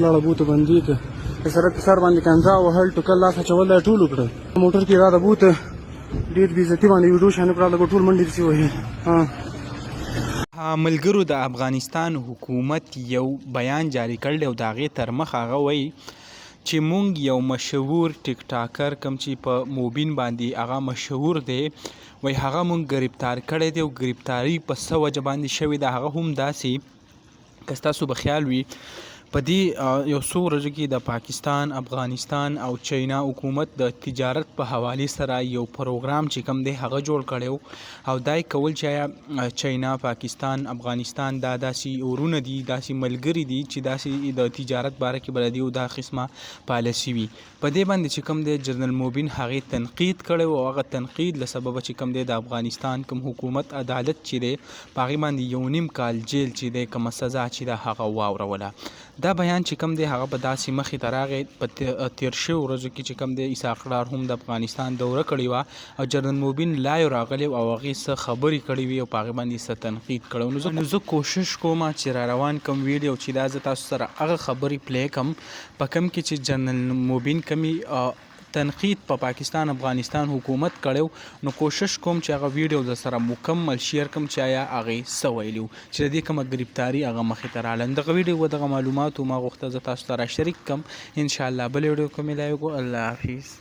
لاړه بوته بندي که د سړک په سر باندې کنځا وهل ټوکل لاس اچول دا ټول وکړه موټر کې را د بوته ډېر بې عزتي باندې ویډیو شانې کړه لکه ټول منډې پسې وهي ملګرو د افغانستان حکومت یو بیان جاری کړی او د هغې تر مخ هغه وایي چې مونږ یو مشهور ټیک ټاکر کوم چې په موبین باندې هغه مشهور دی وایي هغه مونږ ګرفتار کړی دی او ګرفتاري په څه وجه باندې شوې ده هغه هم داسې که ستاسو به خیال وي په دې یو څو ورځو کې د پاکستان افغانستان او چاینا حکومت د تجارت په حوالې سره یو پروګرام چې کوم دی هغه جوړ کړی او دا یې کول چې چاینا پاکستان افغانستان دا داسې اورونه دي داسې ملګري دي چې داسې د تجارت باره کې بلدي او دا قسمه پالیسي وي په دې باندې چې کوم دی جنرال موبین هغې تنقید کړی او هغه تنقید له سببه چې کوم دی د افغانستان کوم حکومت عدالت چې دی په هغې باندې 1.5 کال جیل چې دی کومه سزا چې ده هغه واوروله دا بیان چې کوم دی هغه به داسې مخې ته راغی په تیر شویو ورځو کې چې کوم دی اسحاق ډار هم د افغانستان دوره کړې وه او جنرال موبین لایو راغلی او هغې څه خبرې کړې وي او په هغې باندې څه تنقید کړی نو زه کوشش کوم چې را روان کوم ویډیو چې دا زه تاسو سره هغه خبرې پلی کړم په کوم کې چې جنرال موبین کمې تنقید په پاکستان افغانستان حکومت کړو نو کوشش کوم چې هغه ویډیو د سره مکمل شیر کوم چې آیا هغې څه ویلي چې د دې کومه ګرفتاري هغه مخې ته راغله دغه ویډیو و دغه معلوماتو ما غوښته زه تاسو سره شریک کړم انشاءالله بل ویډیو کې ملایو الله حافظ